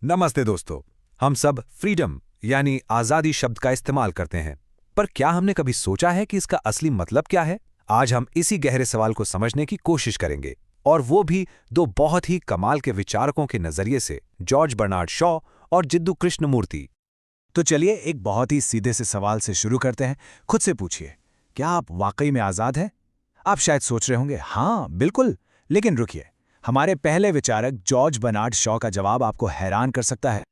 नमस्ते दोस्तों। हम सब फ्रीडम यानी आजादी शब्द का इस्तेमाल करते हैं, पर क्या हमने कभी सोचा है कि इसका असली मतलब क्या है? आज हम इसी गहरे सवाल को समझने की कोशिश करेंगे, और वो भी दो बहुत ही कमाल के विचारकों के नजरिए से, जॉर्ज बर्नार्ड शॉ और जिद्दू कृष्णमूर्ति। तो चलिए एक बहुत ही सीधे से सवाल से शुरू करते हैं। खुद से पूछिए, क्या आप वाकई में आज़ाद हैं? आप शायद सोच रहे होंगे, हाँ बिल्कुल। लेकिन रुकिए, हमारे पहले विचारक जॉर्ज बर्नार्ड शॉ का जवाब आपको हैरान कर सकता है।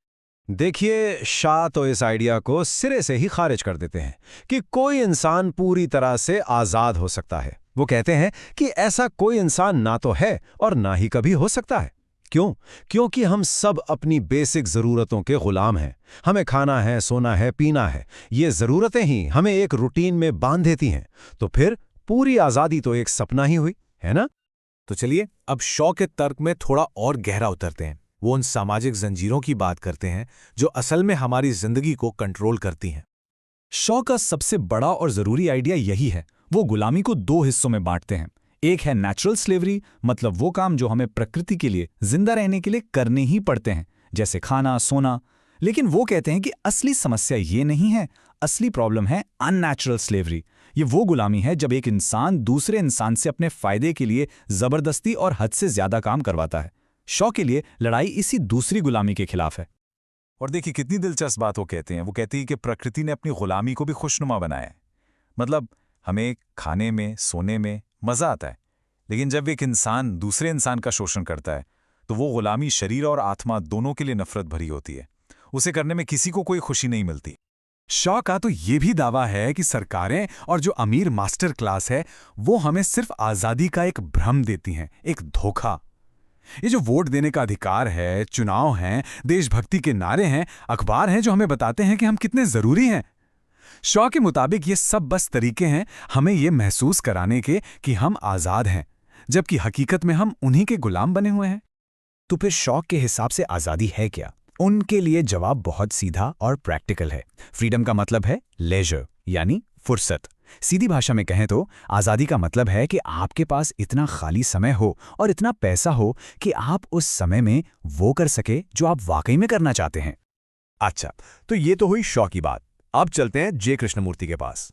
देखिए, शाह तो इस आइडिया को सिरे से ही खारिज कर देते हैं कि कोई इंसान पूरी तरह से आज़ाद हो सकता है। वो कहते हैं कि ऐसा कोई इंसान ना तो है और ना ही कभी हो सकता है। क्यों? क्योंकि हम सब अपनी बेसिक ज़रूरतों के गुलाम हैं। हमें खाना है, सोना है, पीना है। ये ज़रूरतें ही हमें एक रूटीन में बांध देती हैं। तो फिर पूरी आज़ादी तो एक सपना ही हुई, है ना? तो चलिए अब शॉ के तर्क में थोड़ा और गहरा उतरते हैं। वो उन सामाजिक जंजीरों की बात करते हैं जो असल में हमारी जिंदगी को कंट्रोल करती हैं। शॉ का सबसे बड़ा और जरूरी आइडिया यही है। वो गुलामी को दो हिस्सों में बांटते हैं। एक है नेचुरल स्लेवरी, मतलब वो काम जो हमें प्रकृति के लिए, जिंदा रहने के लिए करने ही पड़ते हैं, जैसे खाना, सोना। लेकिन वो कहते हैं कि असली समस्या ये नहीं है, असली प्रॉब्लम है अननेचुरल स्लेवरी। ये वो गुलामी है जब एक इंसान दूसरे इंसान से अपने फायदे के लिए जबरदस्ती और हद से ज्यादा काम करवाता है। शॉ के लिए लड़ाई इसी दूसरी गुलामी के खिलाफ है। और देखिए कितनी दिलचस्प बात वो कहते हैं। वो कहती है कि प्रकृति ने अपनी गुलामी को भी खुशनुमा बनाया है। मतलब हमें खाने में, सोने में मजा आता है, लेकिन जब एक इंसान दूसरे इंसान का शोषण करता है तो वो गुलामी शरीर और आत्मा दोनों के लिए नफरत भरी होती है। उसे करने में किसी को कोई खुशी नहीं मिलती। शॉ का तो ये भी दावा है कि सरकारें और जो अमीर मास्टर क्लास है वो हमें सिर्फ आजादी का एक भ्रम देती हैं, एक धोखा। ये जो वोट देने का अधिकार है, चुनाव हैं, देशभक्ति के नारे हैं, अखबार हैं जो हमें बताते हैं कि हम कितने जरूरी हैं। शॉ के मुताबिक ये सब बस तरीके हैं हमें ये महसूस कराने के कि हम आजाद हैं, जबकि हकीकत में हम उन्हीं के गुलाम बने हुए हैं। तो फिर शॉ के हिसाब से आज़ादी है क्या? उनके लिए जवाब बहुत सीधा और प्रैक्टिकल है। फ्रीडम का मतलब है लेजर, यानी फुर्सत। सीधी भाषा में कहें तो आज़ादी का मतलब है कि आपके पास इतना खाली समय हो और इतना पैसा हो कि आप उस समय में वो कर सके जो आप वाकई में करना चाहते हैं। अच्छा, तो ये तो हुई शॉ की बात। अब चलते हैं जे कृष्णमूर्ति के पास।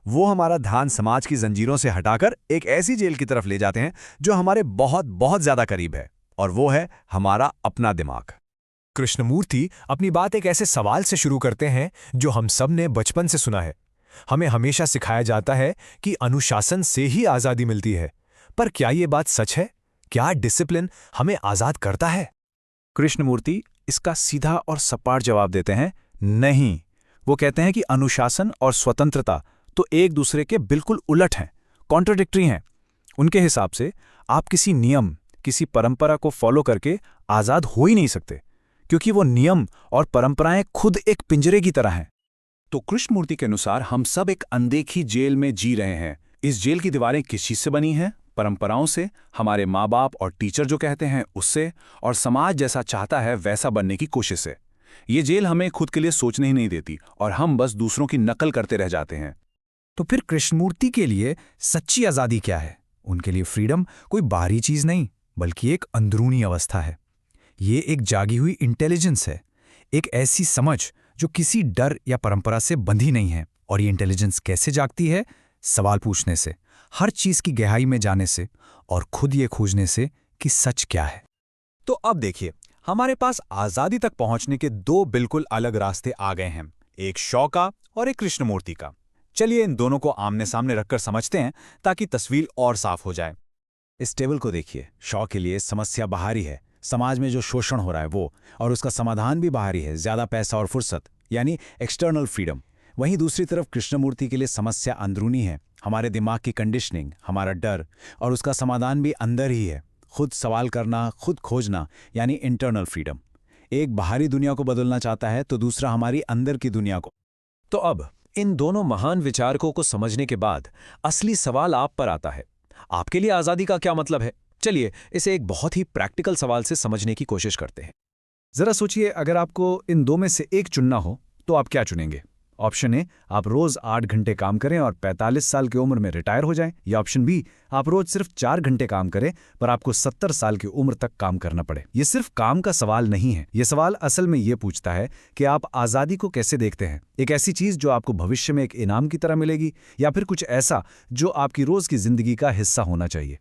वो हमारा ध्यान समाज की जंजीरों से हटाकर एक ऐसी जेल की तरफ ले जाते हैं जो हमारे बहुत बहुत ज्यादा करीब है, और वो है हमारा अपना दिमाग। कृष्णमूर्ति अपनी बात एक ऐसे सवाल से शुरू करते हैं जो हम सब ने बचपन से सुना है। हमें हमेशा सिखाया जाता है कि अनुशासन से ही आज़ादी मिलती है, पर क्या ये बात सच है? क्या डिसिप्लिन हमें आज़ाद करता है? कृष्णमूर्ति इसका सीधा और सपाट जवाब देते हैं, नहीं। वो कहते हैं कि अनुशासन और स्वतंत्रता तो एक दूसरे के बिल्कुल उलट हैं, कॉन्ट्राडिक्टरी हैं। उनके हिसाब से आप किसी नियम, किसी परंपरा को फॉलो करके आज़ाद हो ही नहीं सकते, क्योंकि वो नियम और परंपराएं खुद एक पिंजरे की तरह हैं। तो कृष्णमूर्ति के अनुसार हम सब एक अनदेखी जेल में जी रहे हैं। इस जेल की दीवारें किस चीज से बनी हैं? परंपराओं से, हमारे माँ बाप और टीचर जो कहते हैं उससे, और समाज जैसा चाहता है वैसा बनने की कोशिश से। ये जेल हमें खुद के लिए सोचने ही नहीं देती और हम बस दूसरों की नकल करते रह जाते हैं। तो फिर कृष्णमूर्ति के लिए सच्ची आज़ादी क्या है? उनके लिए फ्रीडम कोई बाहरी चीज नहीं, बल्कि एक अंदरूनी अवस्था है। ये एक जागी हुई इंटेलिजेंस है, एक ऐसी समझ जो किसी डर या परंपरा से बंधी नहीं है। और ये इंटेलिजेंस कैसे जागती है? सवाल पूछने से, हर चीज की गहराई में जाने से, और खुद ये खोजने से कि सच क्या है। तो अब देखिए, हमारे पास आजादी तक पहुंचने के दो बिल्कुल अलग रास्ते आ गए हैं, एक शॉ का और एक कृष्णमूर्ति का। चलिए इन दोनों को आमने सामने रखकर समझते हैं ताकि तस्वीर और साफ हो जाए। इस टेबल को देखिए। शॉ के लिए समस्या बाहरी है, समाज में जो शोषण हो रहा है वो, और उसका समाधान भी बाहरी है, ज्यादा पैसा और फुर्सत, यानी एक्सटर्नल फ्रीडम। वहीं दूसरी तरफ कृष्णमूर्ति के लिए समस्या अंदरूनी है, हमारे दिमाग की कंडीशनिंग, हमारा डर, और उसका समाधान भी अंदर ही है, खुद सवाल करना, खुद खोजना, यानी इंटरनल फ्रीडम। एक बाहरी दुनिया को बदलना चाहता है तो दूसरा हमारी अंदर की दुनिया को। तो अब इन दोनों महान विचारकों को समझने के बाद असली सवाल आप पर आता है। आपके लिए आज़ादी का क्या मतलब है? चलिए इसे एक बहुत ही प्रैक्टिकल सवाल से समझने की कोशिश करते हैं। जरा सोचिए, अगर आपको इन दो में से एक चुनना हो तो आप क्या चुनेंगे? ऑप्शन ए, आप रोज 8 घंटे काम करें और 45 साल की उम्र में रिटायर हो जाएं, या ऑप्शन बी, आप रोज सिर्फ 4 घंटे काम करें पर आपको 70 साल की उम्र तक काम करना पड़े। ये सिर्फ काम का सवाल नहीं है, ये सवाल असल में ये पूछता है कि आप आज़ादी को कैसे देखते हैं। एक ऐसी चीज जो आपको भविष्य में एक इनाम की तरह मिलेगी, या फिर कुछ ऐसा जो आपकी रोज की जिंदगी का हिस्सा होना चाहिए।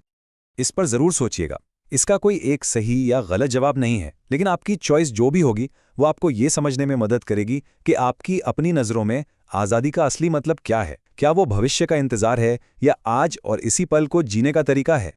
इस पर जरूर सोचिएगा। इसका कोई एक सही या गलत जवाब नहीं है, लेकिन आपकी चॉइस जो भी होगी वो आपको ये समझने में मदद करेगी कि आपकी अपनी नज़रों में आज़ादी का असली मतलब क्या है। क्या वो भविष्य का इंतजार है या आज और इसी पल को जीने का तरीका है।